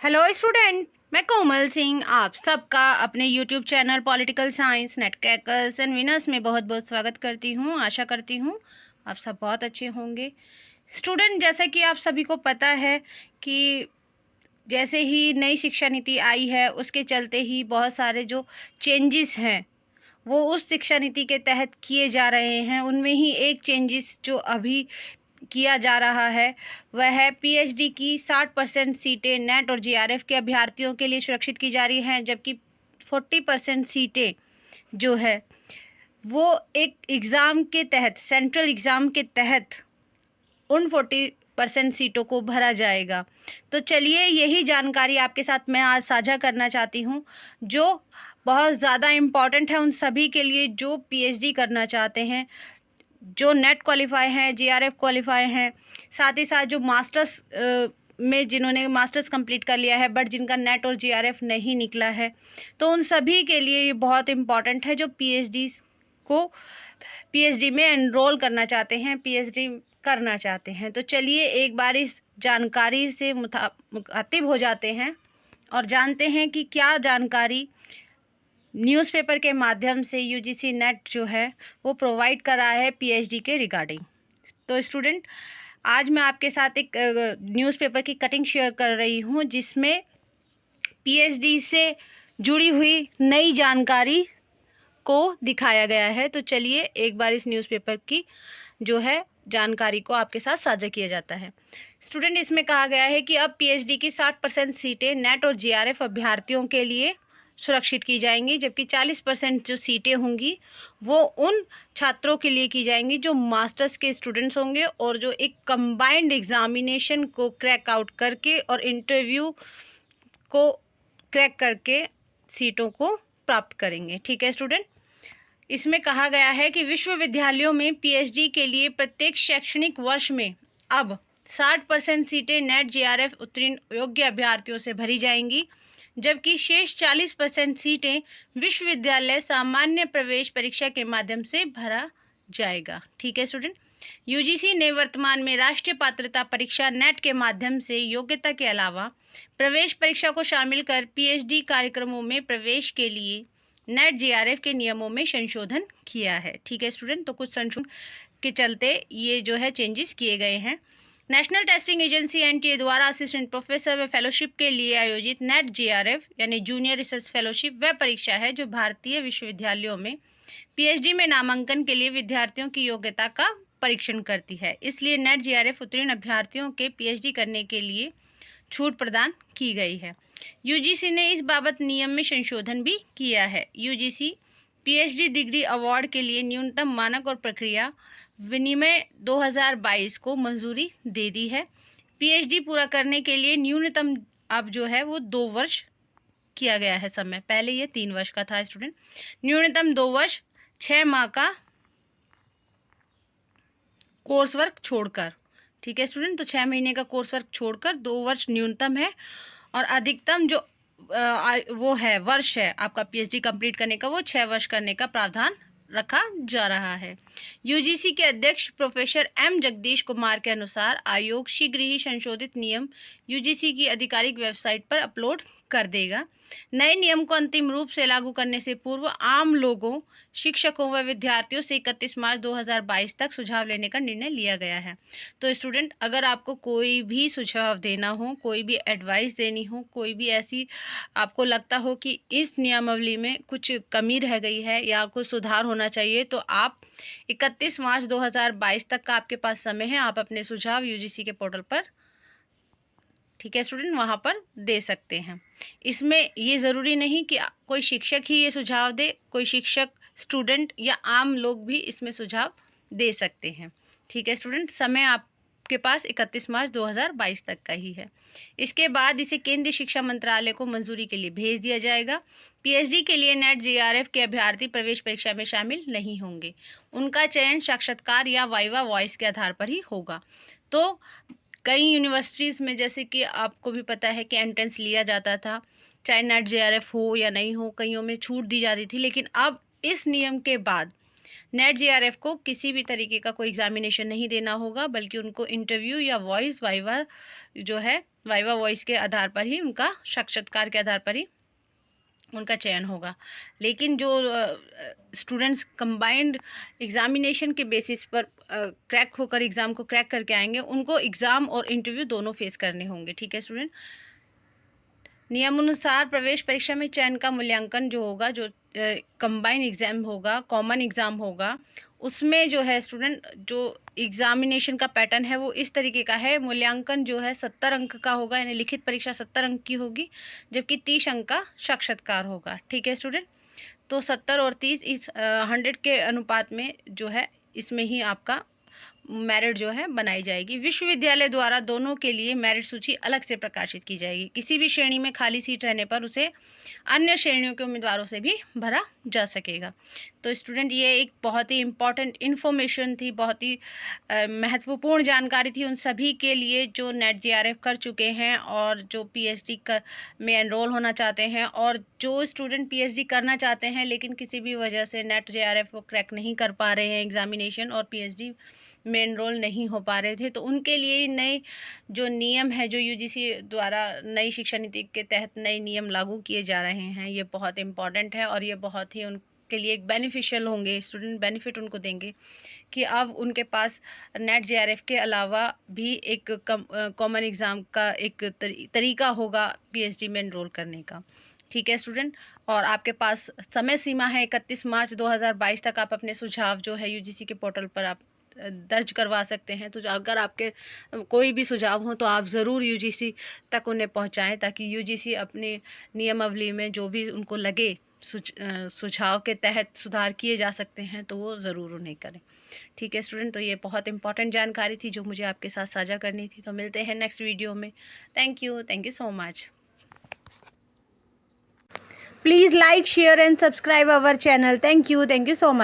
Hello student, मैं कोमल सिंह आप सबका अपने YouTube channel political science net crackers and winners में बहुत बहुत स्वागत करती हूँ। आशा करती हूँ आप सब बहुत अच्छे होंगे। स्टूडेंट, जैसा कि आप सभी को पता है कि जैसे ही नई शिक्षा नीति आई है उसके चलते ही बहुत सारे जो चेंजेस हैं वो उस शिक्षा नीति के तहत किए जा रहे हैं। उनमें ही एक चेंजेस जो अभी किया जा रहा है वह है पीएचडी की 60% सीटें नेट और जीआरएफ के अभ्यर्थियों के लिए सुरक्षित की जा रही हैं, जबकि 40% सीटें जो है वो एक एग्ज़ाम के तहत, सेंट्रल एग्ज़ाम के तहत उन 40% सीटों को भरा जाएगा। तो चलिए यही जानकारी आपके साथ मैं आज साझा करना चाहती हूँ, जो बहुत ज़्यादा इम्पॉर्टेंट है उन सभी के लिए जो पीएचडी करना चाहते हैं, जो नेट क्वालिफाई हैं, जीआरएफ क्वालिफाई हैं, साथ ही साथ जो मास्टर्स में जिन्होंने मास्टर्स कंप्लीट कर लिया है बट जिनका नेट और जीआरएफ नहीं निकला है, तो उन सभी के लिए ये बहुत इम्पॉर्टेंट है जो पीएचडी में एनरोल करना चाहते हैं, पीएचडी करना चाहते हैं। तो चलिए एक बार इस जानकारी से मुखातिब हो जाते हैं और जानते हैं कि क्या जानकारी न्यूज़पेपर के माध्यम से यूजीसी नेट जो है वो प्रोवाइड कर रहा है पीएचडी के रिगार्डिंग। तो स्टूडेंट, आज मैं आपके साथ एक न्यूज़पेपर की कटिंग शेयर कर रही हूँ जिसमें पीएचडी से जुड़ी हुई नई जानकारी को दिखाया गया है। तो चलिए एक बार इस न्यूज़पेपर की जो है जानकारी को आपके साथ साझा किया जाता है। स्टूडेंट, इसमें कहा गया है कि अब पीएचडी की 60% सीटें नेट और जीआरएफ अभ्यर्थियों के लिए सुरक्षित की जाएंगी, जबकि 40% जो सीटें होंगी वो उन छात्रों के लिए की जाएंगी जो मास्टर्स के स्टूडेंट्स होंगे और जो एक कंबाइंड एग्जामिनेशन को क्रैक आउट करके और इंटरव्यू को क्रैक करके सीटों को प्राप्त करेंगे। ठीक है स्टूडेंट, इसमें कहा गया है कि विश्वविद्यालयों में पीएचडी के लिए प्रत्येक शैक्षणिक वर्ष में अब 60% सीटें नेट जीआरएफ उत्तीर्ण योग्य अभ्यर्थियों से भरी जाएंगी, जबकि शेष 40% सीटें विश्वविद्यालय सामान्य प्रवेश परीक्षा के माध्यम से भरा जाएगा। ठीक है स्टूडेंट, यूजीसी ने वर्तमान में राष्ट्रीय पात्रता परीक्षा नेट के माध्यम से योग्यता के अलावा प्रवेश परीक्षा को शामिल कर पीएचडी कार्यक्रमों में प्रवेश के लिए नेट जीआरएफ के नियमों में संशोधन किया है। ठीक है स्टूडेंट, तो कुछ संशोधन के चलते ये जो है चेंजेस किए गए हैं। नेशनल टेस्टिंग एजेंसी एनटीए द्वारा असिस्टेंट प्रोफेसर व फेलोशिप के लिए आयोजित नेट जीआरएफ यानी जूनियर रिसर्च फेलोशिप वह परीक्षा है जो भारतीय विश्वविद्यालयों में पीएचडी में नामांकन के लिए विद्यार्थियों की योग्यता का परीक्षण करती है। इसलिए नेट जीआरएफ उत्तीर्ण अभ्यर्थियों के पीएचडी करने के लिए छूट प्रदान की गई है। यूजीसी ने इस बाबत नियम में संशोधन भी किया है। यूजीसी पीएचडी डिग्री अवार्ड के लिए न्यूनतम मानक और प्रक्रिया विनिमय 2022 को मंजूरी दे दी है। पीएचडी पूरा करने के लिए न्यूनतम अब जो है वो 2 वर्ष किया गया है समय, पहले ये 3 वर्ष का था स्टूडेंट। न्यूनतम 2 वर्ष 6 माह का कोर्स वर्क छोड़कर। ठीक है स्टूडेंट, तो 6 महीने का कोर्स वर्क छोड़कर 2 वर्ष न्यूनतम है और अधिकतम जो वो है वर्ष है आपका पीएचडी कंप्लीट करने का, वो 6 वर्ष करने का प्रावधान रखा जा रहा है। यूजीसी के अध्यक्ष प्रोफेसर एम जगदीश कुमार के अनुसार आयोग शीघ्र ही संशोधित नियम यूजीसी की आधिकारिक वेबसाइट पर अपलोड कर देगा। नए नियम को अंतिम रूप से लागू करने से पूर्व आम लोगों, शिक्षकों व विद्यार्थियों से 31 मार्च 2022 तक सुझाव लेने का निर्णय लिया गया है। तो स्टूडेंट, अगर आपको कोई भी सुझाव देना हो, कोई भी एडवाइस देनी हो, कोई भी ऐसी आपको लगता हो कि इस नियमावली में कुछ कमी रह गई है या कुछ सुधार होना चाहिए, तो आप 31 मार्च 2022 तक का आपके पास समय है। आप अपने सुझाव यूजीसी के पोर्टल पर, ठीक है स्टूडेंट, वहाँ पर दे सकते हैं। इसमें ये ज़रूरी नहीं कि कोई शिक्षक ही ये सुझाव दे, कोई शिक्षक, स्टूडेंट या आम लोग भी इसमें सुझाव दे सकते हैं। ठीक है स्टूडेंट, समय आपके पास 31 मार्च 2022 तक का ही है। इसके बाद इसे केंद्रीय शिक्षा मंत्रालय को मंजूरी के लिए भेज दिया जाएगा। पीएचडी के लिए नेट जीआरएफ के अभ्यर्थी प्रवेश परीक्षा में शामिल नहीं होंगे। उनका चयन साक्षात्कार या वाइवा वॉइस के आधार पर ही होगा। तो कई यूनिवर्सिटीज़ में, जैसे कि आपको भी पता है कि एंट्रेंस लिया जाता था, चाहे नेट जीआरएफ हो या नहीं हो, कईयों में छूट दी जाती थी, लेकिन अब इस नियम के बाद नेट JRF को किसी भी तरीके का कोई एग्जामिनेशन नहीं देना होगा, बल्कि उनको इंटरव्यू या वॉइस वाइवा जो है, वाइवा वॉइस के आधार पर ही, उनका साक्षात्कार के आधार पर ही उनका चयन होगा। लेकिन जो स्टूडेंट्स कंबाइंड एग्जामिनेशन के बेसिस पर क्रैक होकर एग्ज़ाम को क्रैक करके आएंगे, उनको एग्ज़ाम और इंटरव्यू दोनों फेस करने होंगे। ठीक है स्टूडेंट, नियमानुसार प्रवेश परीक्षा में चयन का मूल्यांकन जो होगा, जो कंबाइंड एग्ज़ाम होगा, कॉमन एग्ज़ाम होगा, उसमें जो है स्टूडेंट, जो एग्ज़ामिनेशन का पैटर्न है वो इस तरीके का है। मूल्यांकन जो है 70 अंक का होगा, यानी लिखित परीक्षा 70 अंक की होगी, जबकि 30 अंक का साक्षात्कार होगा। ठीक है स्टूडेंट, तो 70 और 30 इस 100 के अनुपात में जो है, इसमें ही आपका मेरिट जो है बनाई जाएगी। विश्वविद्यालय द्वारा दोनों के लिए मेरिट सूची अलग से प्रकाशित की जाएगी। किसी भी श्रेणी में खाली सीट रहने पर उसे अन्य श्रेणियों के उम्मीदवारों से भी भरा जा सकेगा। तो स्टूडेंट, ये एक बहुत ही इम्पॉर्टेंट इन्फॉर्मेशन थी, बहुत ही महत्वपूर्ण जानकारी थी उन सभी के लिए जो नेट JRF कर चुके हैं और जो PhD में एनरोल होना चाहते हैं, और जो स्टूडेंट PhD करना चाहते हैं लेकिन किसी भी वजह से नेट JRF को क्रैक नहीं कर पा रहे हैं एग्जामिनेशन, और PhD में एनरोल नहीं हो पा रहे थे, तो उनके लिए नए जो नियम है, जो UGC द्वारा नई शिक्षा नीति के तहत नए नियम लागू किए जा रहे हैं, ये बहुत इम्पॉर्टेंट है और ये बहुत ही उनके लिए एक बेनिफिशियल होंगे। स्टूडेंट बेनिफिट उनको देंगे कि अब उनके पास नेट JRF के अलावा भी एक कॉमन एग्ज़ाम का एक तरीका होगा PhD में एनरोल करने का। ठीक है स्टूडेंट, और आपके पास समय सीमा है 31 मार्च 2022 तक। आप अपने सुझाव जो है UGC के पोर्टल पर आप दर्ज करवा सकते हैं। तो अगर आपके कोई भी सुझाव हो तो आप ज़रूर UGC तक उन्हें पहुंचाएं, ताकि UGC अपने नियमावली में जो भी उनको लगे सुझाव के तहत सुधार किए जा सकते हैं, तो वो ज़रूर उन्हें करें। ठीक है स्टूडेंट, तो ये बहुत इंपॉर्टेंट जानकारी थी जो मुझे आपके साथ साझा करनी थी। तो मिलते हैं नेक्स्ट वीडियो में। Thank you so much. Please like, share and subscribe our channel. Thank you so much.